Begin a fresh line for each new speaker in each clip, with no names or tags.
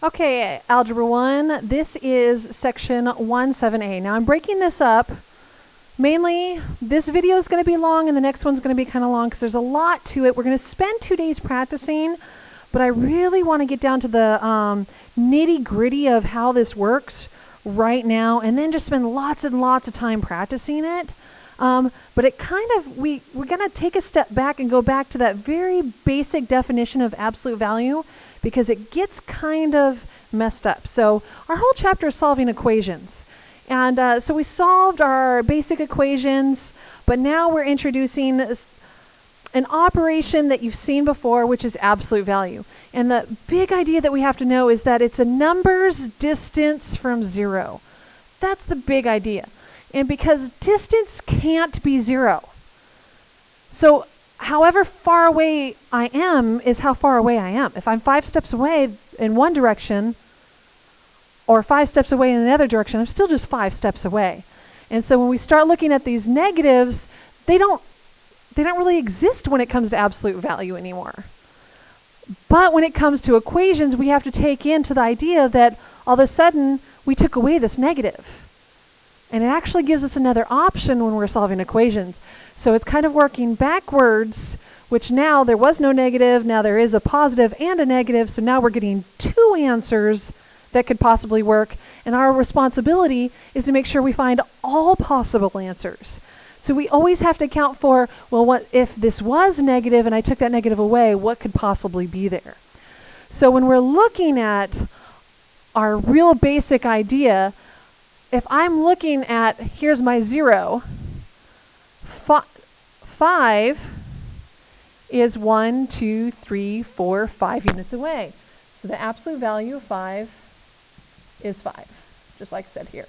Okay, Algebra 1, this is section 17a. Now I'm breaking this up. Mainly, this video is going to be long and the next one's going to be kind of long because there's a lot to it. We're going to spend 2 days practicing, but I really want to get down to the nitty-gritty of how this works right now and then just spend lots and lots of time practicing it. But it kind of, we're going to take a step back and go back to that very basic definition of absolute value because it gets kind of messed up. So our whole chapter is solving equations. And so we solved our basic equations, but now we're introducing an operation that you've seen before, which is absolute value. And the big idea that we have to know is that it's a number's distance from zero. That's the big idea. And because distance can't be zero. So however far away I am is how far away I am. If I'm 5 steps away in one direction, or 5 steps away in another direction, I'm still just 5 steps away. And so when we start looking at these negatives, they don't really exist when it comes to absolute value anymore. But when it comes to equations, we have to take into the idea that all of a sudden we took away this negative. And it actually gives us another option when we're solving equations. So it's kind of working backwards, which now there was no negative, now there is a positive and a negative, so now we're getting 2 answers that could possibly work, and our responsibility is to make sure we find all possible answers. So we always have to account for, well, what if this was negative and I took that negative away, what could possibly be there? So when we're looking at our real basic idea, if I'm looking at, here's my 0, 5 is 1, 2, 3, 4, 5 units away. So the absolute value of 5 is 5, just like I said here.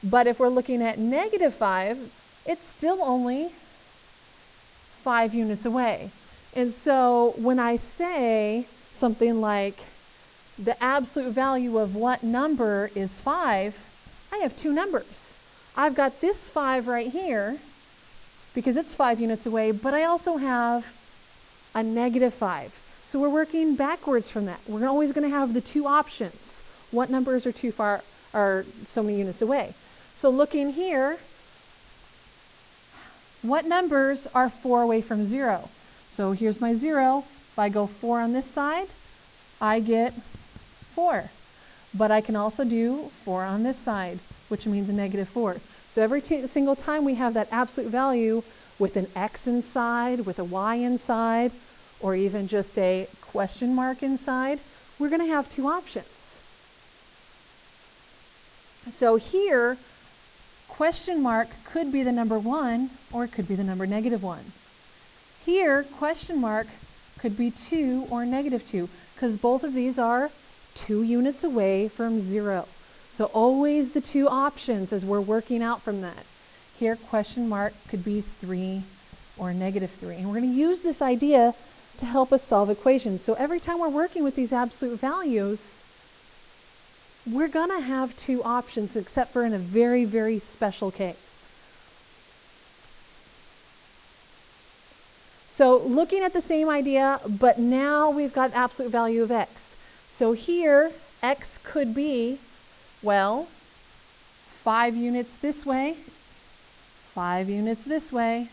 But if we're looking at negative 5, it's still only 5 units away. And so when I say something like the absolute value of what number is 5, I have 2 numbers. I've got this 5 right here because it's 5 units away, but I also have a negative 5. So we're working backwards from that. We're always going to have the 2 options. What numbers are too far, are so many units away? So looking here, what numbers are 4 away from 0? So here's my 0. If I go 4 on this side, I get 4. But I can also do 4 on this side, which means a negative 4. So every single time we have that absolute value with an X inside, with a Y inside, or even just a question mark inside, we're going to have 2 options. So here, question mark could be the number 1, or it could be the number negative 1. Here, question mark could be 2 or negative 2, because both of these are 2 units away from 0. So always the 2 options as we're working out from that. Here, question mark could be 3 or negative 3. And we're going to use this idea to help us solve equations. So every time we're working with these absolute values, we're going to have 2 options, except for in a very, very special case. So looking at the same idea, but now we've got absolute value of x. So here, x could be, well, 5 units this way, 5 units this way,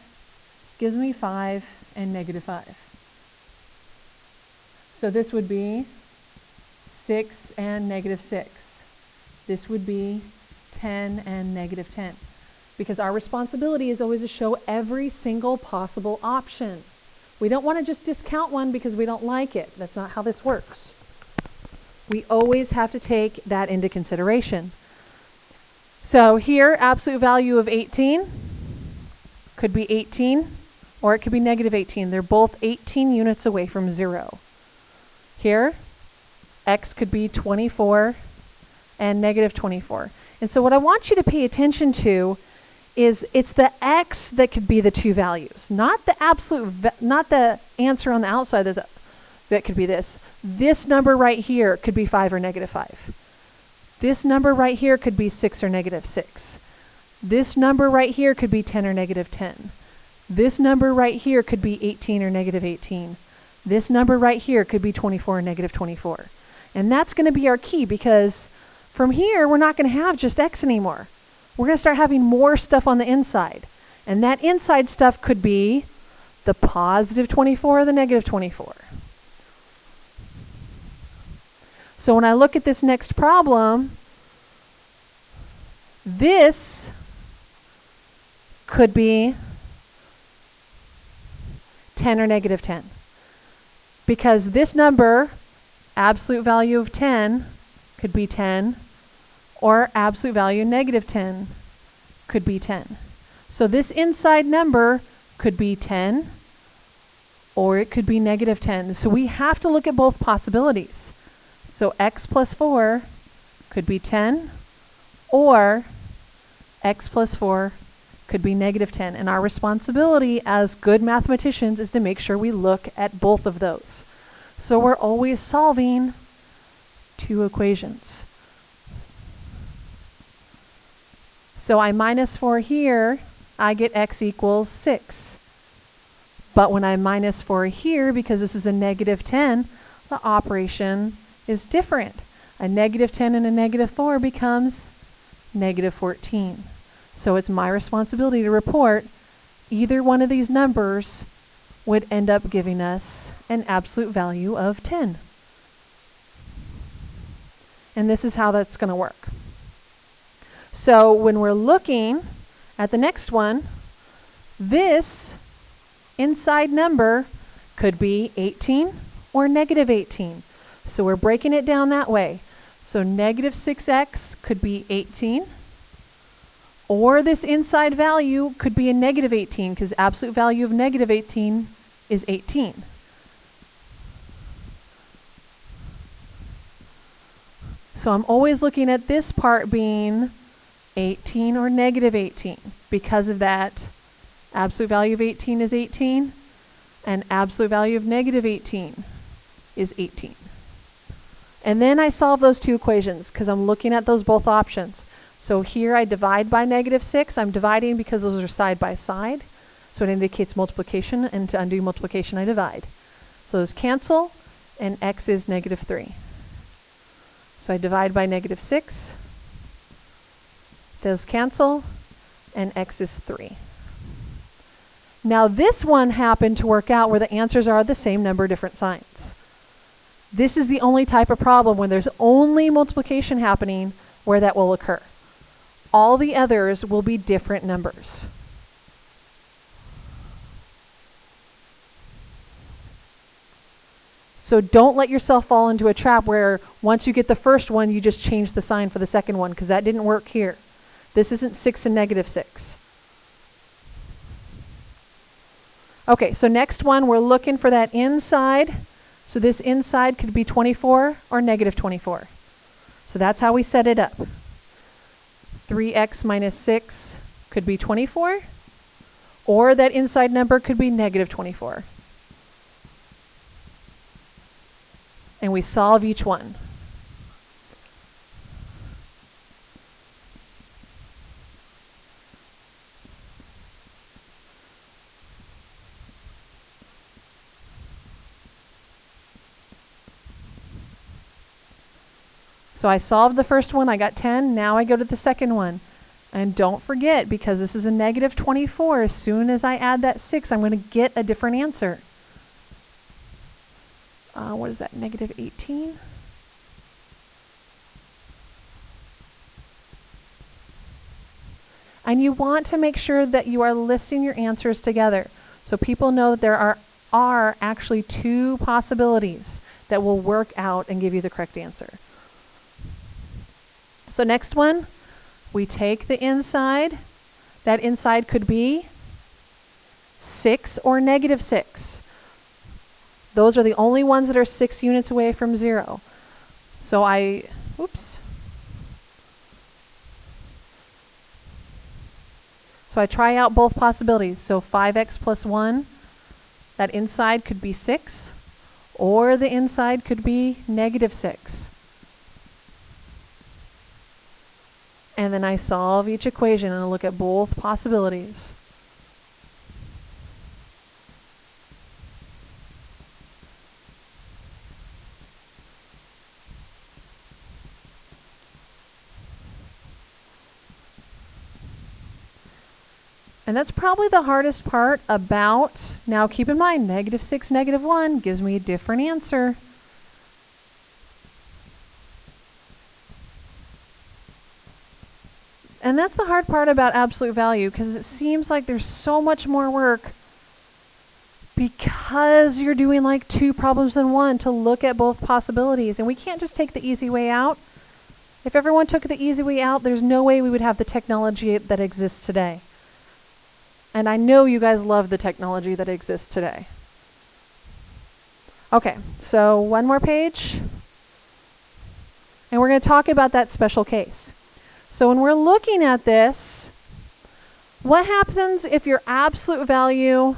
gives me 5 and negative 5. So this would be 6 and negative 6. This would be 10 and negative 10. Because our responsibility is always to show every single possible option. We don't want to just discount one because we don't like it. That's not how this works. We always have to take that into consideration. So here, absolute value of 18 could be 18, or it could be negative 18. They're both 18 units away from 0. Here, x could be 24 and negative 24. And so what I want you to pay attention to is it's the x that could be the 2 values, not the absolute, not the answer on the outside that could be this. This number right here could be 5 or negative 5. This number right here could be 6 or negative 6. This number right here could be 10 or negative 10. This number right here could be 18 or negative 18. This number right here could be 24 or negative 24. And that's going to be our key, because from here, we're not going to have just x anymore. We're going to start having more stuff on the inside. And that inside stuff could be the positive 24 or the negative 24. So when I look at this next problem, this could be 10 or negative 10. Because this number, absolute value of 10, could be 10, or absolute value negative 10 could be 10. So this inside number could be 10, or it could be negative 10. So we have to look at both possibilities. So x plus 4 could be 10, or x plus 4 could be negative 10. And our responsibility as good mathematicians is to make sure we look at both of those. So we're always solving two equations. So I minus 4 here, I get x equals 6. But when I minus 4 here, because this is a negative 10, the operation is different. A negative 10 and a negative 4 becomes negative 14. So it's my responsibility to report either one of these numbers would end up giving us an absolute value of 10. And this is how that's going to work. So when we're looking at the next one, this inside number could be 18 or negative 18. So we're breaking it down that way. So negative 6x could be 18. Or this inside value could be a negative 18, because absolute value of negative 18 is 18. So I'm always looking at this part being 18 or negative 18. Because of that, absolute value of 18 is 18, and absolute value of negative 18 is 18. And then I solve those two equations, because I'm looking at those both options. So here I divide by negative 6. I'm dividing because those are side by side. So it indicates multiplication, and to undo multiplication I divide. So those cancel, and x is negative 3. So I divide by negative 6. Those cancel, and x is 3. Now this one happened to work out where the answers are the same number, different signs. This is the only type of problem when there's only multiplication happening where that will occur. All the others will be different numbers. So don't let yourself fall into a trap where once you get the first one, you just change the sign for the second one, because that didn't work here. This isn't 6 and negative 6. Okay, so next one, we're looking for that inside. So this inside could be 24 or negative 24. So that's how we set it up. 3x minus 6 could be 24, or that inside number could be negative 24. And we solve each one. So I solved the first one, I got 10, now I go to the second one. And don't forget, because this is a negative 24, as soon as I add that 6, I'm going to get a different answer. What is that, negative 18? And you want to make sure that you are listing your answers together, so people know that there are actually two possibilities that will work out and give you the correct answer. So next one, we take the inside. That inside could be 6 or negative 6. Those are the only ones that are 6 units away from 0. So So I try out both possibilities. So 5x plus 1, that inside could be 6, or the inside could be negative 6. And then I solve each equation and I look at both possibilities. And that's probably the hardest part about, now keep in mind, -6, -1 gives me a different answer. And that's the hard part about absolute value, because it seems like there's so much more work because you're doing like 2 problems in one to look at both possibilities. And we can't just take the easy way out. If everyone took the easy way out, there's no way we would have the technology that exists today. And I know you guys love the technology that exists today. Okay, so one more page. And we're going to talk about that special case. So when we're looking at this, what happens if your absolute value,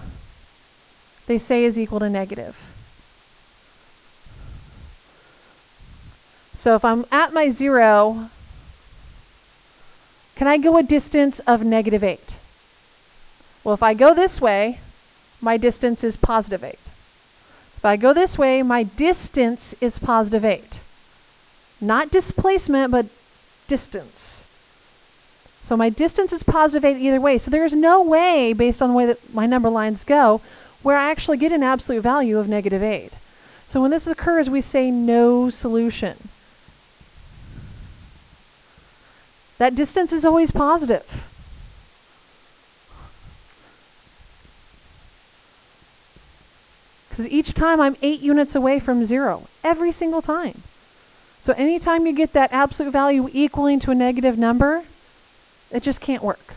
they say, is equal to negative? So if I'm at my 0, can I go a distance of -8? Well, if I go this way, my distance is +8. If I go this way, my distance is +8. Not displacement, but distance. So my distance is +8 either way. So there's no way, based on the way that my number lines go, where I actually get an absolute value of -8. So when this occurs, we say no solution. That distance is always positive. Because each time I'm 8 units away from 0, every single time. So anytime you get that absolute value equaling to a negative number, it just can't work.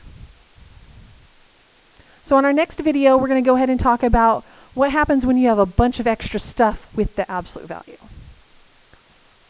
So in our next video, we're going to go ahead and talk about what happens when you have a bunch of extra stuff with the absolute value.